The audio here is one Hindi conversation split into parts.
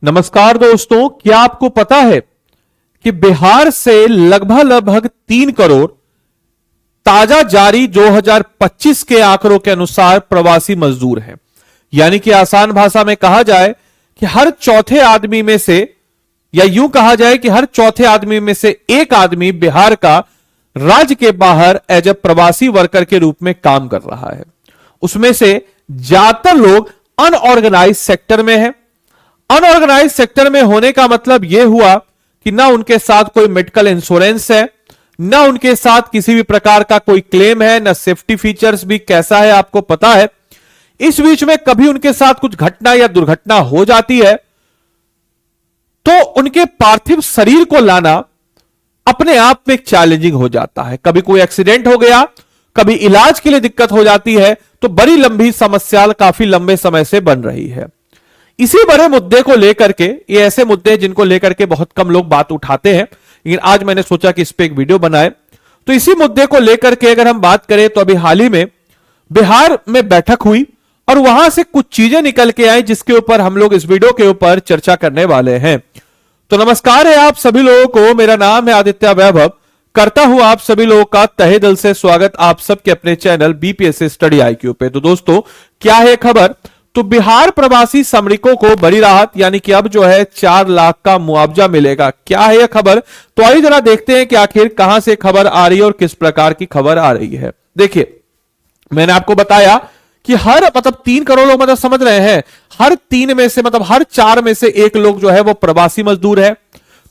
नमस्कार दोस्तों, क्या आपको पता है कि बिहार से लगभग 3 करोड़ ताजा जारी 2025 के आंकड़ों के अनुसार प्रवासी मजदूर हैं। यानी कि आसान भाषा में कहा जाए कि हर चौथे आदमी में से, या यूं कहा जाए कि हर चौथे आदमी में से एक आदमी बिहार का राज्य के बाहर एज ए प्रवासी वर्कर के रूप में काम कर रहा है। उसमें से ज्यादातर लोग अनऑर्गेनाइज सेक्टर में है। अनऑर्गेनाइज सेक्टर में होने का मतलब यह हुआ कि ना उनके साथ कोई मेडिकल इंश्योरेंस है, ना उनके साथ किसी भी प्रकार का कोई क्लेम है, ना सेफ्टी फीचर्स भी कैसा है आपको पता है। इस बीच में कभी उनके साथ कुछ घटना या दुर्घटना हो जाती है तो उनके पार्थिव शरीर को लाना अपने आप में एक चैलेंजिंग हो जाता है। कभी कोई एक्सीडेंट हो गया, कभी इलाज के लिए दिक्कत हो जाती है, तो बड़ी लंबी समस्या काफी लंबे समय से बन रही है। इसी बड़े मुद्दे को लेकर के, ये ऐसे मुद्दे हैं जिनको लेकर के बहुत कम लोग बात उठाते हैं, लेकिन आज मैंने सोचा कि इस पे एक वीडियो बनाए। तो इसी मुद्दे को लेकर के अगर हम बात करें तो अभी हाल ही में बिहार में बैठक हुई और वहां से कुछ चीजें निकल के आई जिसके ऊपर हम लोग इस वीडियो के ऊपर चर्चा करने वाले हैं। तो नमस्कार है आप सभी लोगों को, मेरा नाम है आदित्य वैभव। करता हूं आप सभी लोगों का तहे दिल से स्वागत आप सबके अपने चैनल बीपीएससी स्टडी आईक्यू पे। तो दोस्तों, क्या है खबर? तो बिहार प्रवासी श्रमिकों को बड़ी राहत, यानी कि अब जो है 4 लाख का मुआवजा मिलेगा। क्या है यह खबर? तो आइए जरा देखते हैं कि आखिर कहां से खबर आ रही है और किस प्रकार की खबर आ रही है। देखिए, मैंने आपको बताया कि हर 3 करोड़ लोग समझ रहे हैं, हर 3 में से हर 4 में से एक लोग जो है वो प्रवासी मजदूर है।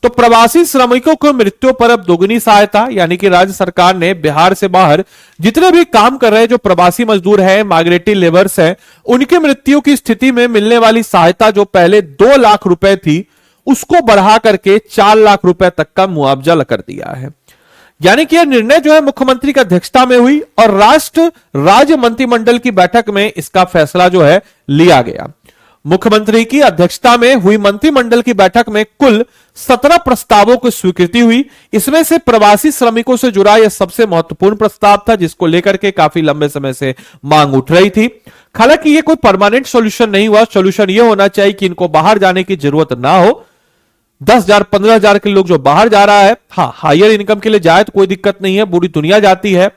तो प्रवासी श्रमिकों को मृत्यु पर अब दोगुनी सहायता, यानी कि राज्य सरकार ने बिहार से बाहर जितने भी काम कर रहे हैं जो प्रवासी मजदूर हैं, माइग्रेटरी लेबर्स हैं, उनकी मृत्यु की स्थिति में मिलने वाली सहायता जो पहले 2 लाख रुपए थी उसको बढ़ा करके 4 लाख रुपए तक का मुआवजा कर दिया है। यानी कि यह निर्णय जो है मुख्यमंत्री की अध्यक्षता में हुई और राष्ट्र राज्य मंत्रिमंडल की बैठक में इसका फैसला जो है लिया गया। मुख्यमंत्री की अध्यक्षता में हुई मंत्रिमंडल की बैठक में कुल 17 प्रस्तावों की स्वीकृति हुई। इसमें से प्रवासी श्रमिकों से जुड़ा यह सबसे महत्वपूर्ण प्रस्ताव था जिसको लेकर के काफी लंबे समय से मांग उठ रही थी। हालांकि यह कोई परमानेंट सॉल्यूशन नहीं हुआ। सॉल्यूशन यह होना चाहिए कि इनको बाहर जाने की जरूरत ना हो। 10,000 15,000 के लोग जो बाहर जा रहा है, हाँ हायर इनकम के लिए जाए तो कोई दिक्कत नहीं है, पूरी दुनिया जाती है,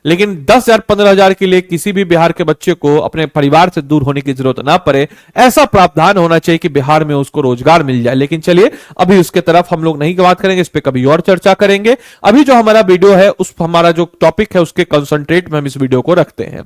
लेकिन 10,000 15,000 के लिए किसी भी बिहार के बच्चे को अपने परिवार से दूर होने की जरूरत ना पड़े, ऐसा प्रावधान होना चाहिए कि बिहार में उसको रोजगार मिल जाए। लेकिन चलिए, अभी उसके तरफ हम लोग नहीं बात करेंगे, इस पे कभी और चर्चा करेंगे। अभी जो हमारा वीडियो है, उस हमारा जो टॉपिक है उसके कंसंट्रेट में हम इस वीडियो को रखते हैं।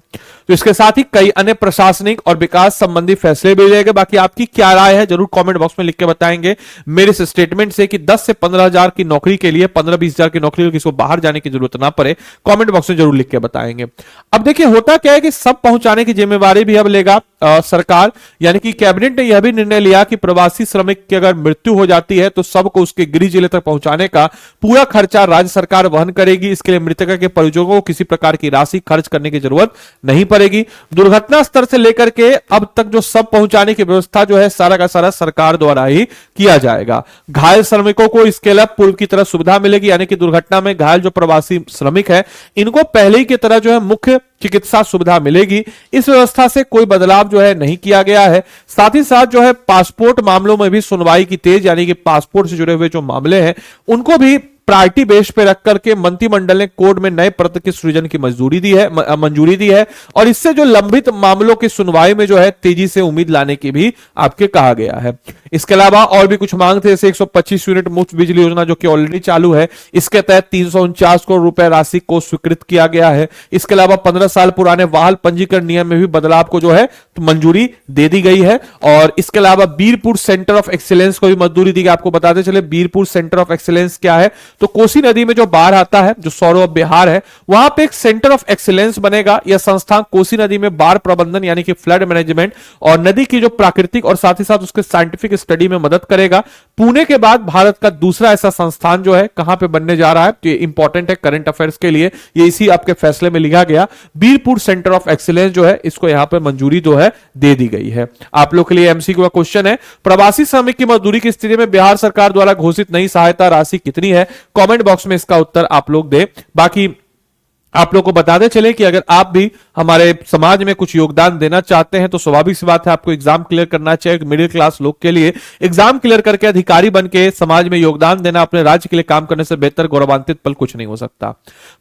तो इसके साथ ही कई अन्य प्रशासनिक और विकास संबंधी फैसले भी लेंगे। बाकी आपकी क्या राय है जरूर कॉमेंट बॉक्स में लिख के बताएंगे। मेरे इस स्टेटमेंट से कि 10 से 15,000 की नौकरी के लिए, 15-20,000 की नौकरी किसी को बाहर जाने की जरूरत ना पड़े, कॉमेंट बॉक्स में जरूर के बताएंगे। अब देखिए, होता क्या है कि सब पहुंचाने की जिम्मेवारी भी अब लेगा सरकार। यानी कि कैबिनेट ने यह भी निर्णय लिया कि प्रवासी श्रमिक की अगर मृत्यु हो जाती है तो सबको उसके गृह जिले तक पहुंचाने का पूरा खर्चा राज्य सरकार वहन करेगी। इसके लिए मृतका के परिजनों को किसी प्रकार की राशि खर्च करने की जरूरत नहीं पड़ेगी। दुर्घटना स्तर से लेकर के अब तक जो सब पहुंचाने की व्यवस्था जो है सारा का सारा सरकार द्वारा ही किया जाएगा। घायल श्रमिकों को इसके अलावा पूर्व की तरह सुविधा मिलेगी। यानी कि दुर्घटना में घायल जो प्रवासी श्रमिक है इनको पहले ही की तरह जो है मुख्य चिकित्सा सुविधा मिलेगी। इस व्यवस्था से कोई बदलाव जो है नहीं किया गया है। साथ ही साथ जो है पासपोर्ट मामलों में भी सुनवाई की तेज, यानी कि पासपोर्ट से जुड़े हुए जो मामले हैं उनको भी प्रायोरिटी बेस पे रख करके मंत्रिमंडल ने कोड में नए पद के सृजन की मंजूरी दी है और इससे जो लंबित मामलों की सुनवाई में जो है तेजी से उम्मीद लाने की भी आपके कहा गया है। इसके अलावा और भी कुछ मांग थे, जैसे 125 यूनिट मुफ्त बिजली योजना जो कि ऑलरेडी चालू है, इसके तहत 349 करोड़ रुपए राशि को स्वीकृत किया गया है। इसके अलावा 15 साल पुराने वाहन पंजीकरण नियम में भी बदलाव को जो है मंजूरी दे दी गई है। और इसके अलावा बीरपुर सेंटर ऑफ एक्सीलेंस को भी मंजूरी दी गई। आपको बताते चले बीरपुर सेंटर ऑफ एक्सीलेंस क्या है, तो कोसी नदी में जो बाढ़ आता है, जो सौरव ऑफ बिहार है, वहां पे एक सेंटर ऑफ एक्सीलेंस बनेगा। यह संस्थान कोसी नदी में बाढ़ प्रबंधन यानी कि फ्लड मैनेजमेंट और नदी की जो प्राकृतिक और साथ ही साथ उसके साइंटिफिक स्टडी में मदद करेगा। पुणे के बाद भारत का दूसरा ऐसा संस्थान जो है कहां पे बनने जा रहा है, तो ये इंपॉर्टेंट है करंट अफेयर्स के लिए, ये इसी आपके फैसले में लिखा गया। बीरपुर सेंटर ऑफ एक्सीलेंस जो है इसको यहां पर मंजूरी जो है दे दी गई है। आप लोग के लिए एमसीक्यू का क्वेश्चन है, प्रवासी श्रमिक की मजदूरी की स्थिति में बिहार सरकार द्वारा घोषित नई सहायता राशि कितनी है? कमेंट बॉक्स में इसका उत्तर आप लोग दे। बाकी आप लोगों को बताते चले कि अगर आप भी हमारे समाज में कुछ योगदान देना चाहते हैं तो स्वाभाविक सी बात है, आपको एग्जाम क्लियर करना चाहिए। मिडिल क्लास लोग के लिए एग्जाम क्लियर करके अधिकारी बन के समाज में योगदान देना, अपने राज्य के लिए काम करने से बेहतर गौरवान्वित पल कुछ नहीं हो सकता।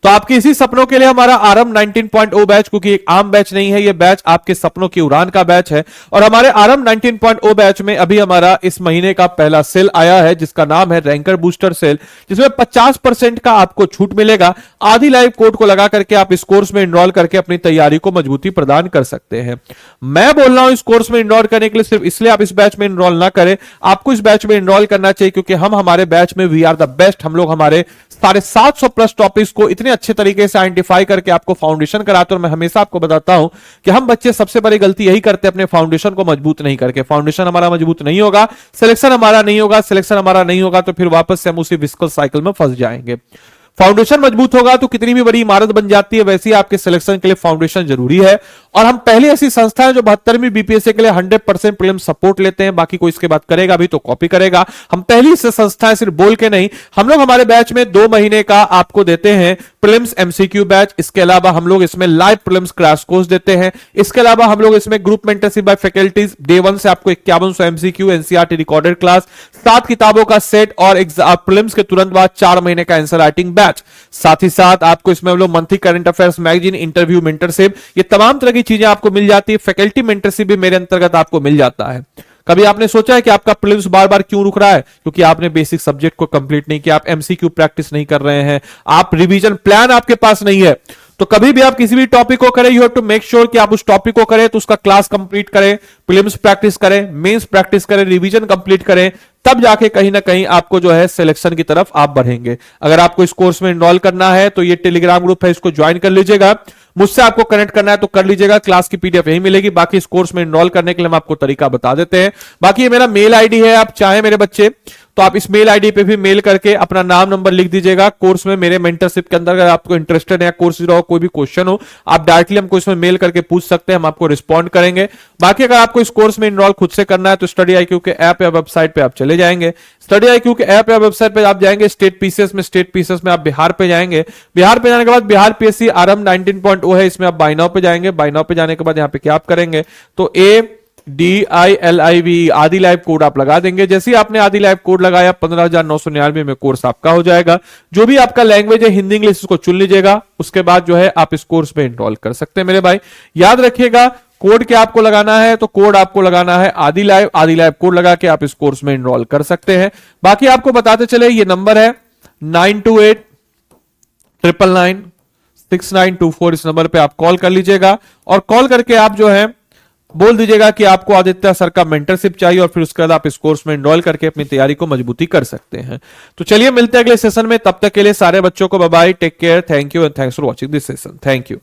तो आपके इसी सपनों के लिए हमारा आरंभ 19.0 बैच, क्योंकि एक आम बैच नहीं है, यह बैच आपके सपनों की उड़ान का बैच है। और हमारे आरंभ 19.0 बैच में अभी हमारा इस महीने का पहला सेल आया है, जिसका नाम है रैंकर बूस्टर सेल, जिसमें 50% का आपको छूट मिलेगा। आदि लाइव कोड को लगा करके आप इस कोर्स में एनरोल करके अपनी तैयारी को मजबूती प्रदान कर सकते हैं। मैं बोल रहा हूं इस कोर्स में एनरोल करने के लिए सिर्फ इसलिए आप इस बैच में एनरोल ना करें, आपको इस बैच में एनरोल करना चाहिए क्योंकि हम हमारे बैच में वी आर द बेस्ट। हम लोग हमारे 750 प्लस टॉपिक्स को इतने अच्छे तरीके से आइडेंटिफाई करके आपको फाउंडेशन कराते हैं। और मैं हमेशा आपको बताता हूं कि हम बच्चे सबसे बड़ी गलती यही करते हैं, अपने फाउंडेशन को मजबूत नहीं करके। फाउंडेशन हमारा मजबूत नहीं होगा, सिलेक्शन हमारा नहीं होगा, सिलेक्शन हमारा नहीं होगा तो फिर वापस से हम उसी विस्कल साइकिल में फंस जाएंगे। फाउंडेशन मजबूत होगा तो कितनी भी बड़ी इमारत बन जाती है, वैसे ही आपके सिलेक्शन के लिए फाउंडेशन जरूरी है। और हम पहले ऐसी संस्था है जो 72वीं बीपीएससी के लिए 100% प्रीलिम सपोर्ट लेते हैं। बाकी कोई इसके बाद करेगा भी तो कॉपी करेगा। हम पहली से संस्था है, सिर्फ बोल के नहीं। हम लोग हमारे बैच में 2 महीने का आपको देते हैं प्रीलिम्स एमसीक्यू बैच। इसके अलावा हम लोग इसमें लाइव प्रीलिम्स क्रैश कोर्स देते हैं। इसके अलावा हम लोग इसमें group mentorship by faculties, day 1 से आपको 5100 एमसीक्यू, एनसीईआरटी रिकॉर्डेड क्लास, 7 किताबों का सेट और प्रीलिम्स के तुरंत बाद 4 महीने का आंसर राइटिंग बैच। साथ ही साथ आपको इसमें हम लोग monthly current affairs magazine, interview, mentorship, ये तमाम तरह की चीजें आपको मिल जाती है। फैकल्टी मेंटरशिप भी मेरे अंतर्गत आपको मिल जाता है। कभी आपने सोचा है कि आपका प्रीलिम्स बार बार क्यों रुक रहा है? क्योंकि आपने बेसिक सब्जेक्ट को कंप्लीट नहीं किया, आप एमसीक्यू प्रैक्टिस नहीं कर रहे हैं, आप रिवीजन प्लान आपके पास नहीं है। तो कभी भी आप किसी भी टॉपिक को करें, you have to make sure कि आप उस टॉपिक को करें तो उसका क्लास कंप्लीट करें, प्रीलिम्स प्रैक्टिस करें, मेंस प्रैक्टिस करें, रिवीजन कंप्लीट करें, तब जाके कहीं ना कहीं आपको जो है सिलेक्शन की तरफ आप बढ़ेंगे। अगर आपको इस कोर्स में एनरोल करना है तो ये टेलीग्राम ग्रुप है, इसको ज्वाइन कर लीजिएगा। मुझसे आपको कनेक्ट करना है तो कर लीजिएगा, क्लास की पीडीएफ यही मिलेगी। बाकी इस कोर्स में एनरोल करने के लिए हम आपको तरीका बता देते हैं। बाकी ये मेरा मेल आईडी है, आप चाहे मेरे बच्चे तो आप इस मेल आईडी पे भी मेल करके अपना नाम नंबर लिख दीजिएगा। कोर्स में मेरे मेंटरशिप के अंदर अगर आपको इंटरेस्टेड है, कोर्स जुड़ा हो, कोई भी क्वेश्चन हो, आप डायरेक्टली हमको इसमें मेल करके पूछ सकते हैं, हम आपको रिस्पॉन्ड करेंगे। बाकी अगर आपको इस कोर्स में एनरोल खुद से करना है तो स्टडी आईक्यू के ऐप या वेबसाइट पे आप चले जाएंगे। स्टडी आईक्यू के ऐप या वेबसाइट पे आप जाएंगे, स्टेट पीसीएस में आप बिहार पे जाएंगे। बिहार पे जाने के बाद बिहार पीएससी आरंभ 19.0 है, इसमें आप बाय नाउ पे जाएंगे। बाय नाउ पे जाने के बाद यहाँ पे क्या आप करेंगे तो ADILIV आदि लाइव कोड आप लगा देंगे। जैसे ही आपने आदि लाइव कोड लगाया 15,999 में कोर्स आपका हो जाएगा। जो भी आपका लैंग्वेज है हिंदी इंग्लिश उसको चुन लीजिएगा, उसके बाद जो है आप इस कोर्स में एनरोल कर सकते हैं। मेरे भाई याद रखिएगा कोड क्या आपको लगाना है, तो कोड आपको लगाना है आदि लाइव कोड लगा के आप इस कोर्स में एनरोल कर सकते हैं। बाकी आपको बताते चले ये नंबर है 9289996924, इस नंबर पे आप कॉल कर लीजिएगा और कॉल करके आप जो है बोल दीजिएगा कि आपको आदित्य सर का मेंटरशिप चाहिए और फिर उसके बाद आप इस कोर्स में एनरोल करके अपनी तैयारी को मजबूती कर सकते हैं। तो चलिए मिलते हैं अगले सेशन में, तब तक के लिए सारे बच्चों को bye bye, take care, thank you and thanks for watching this session. Thank you.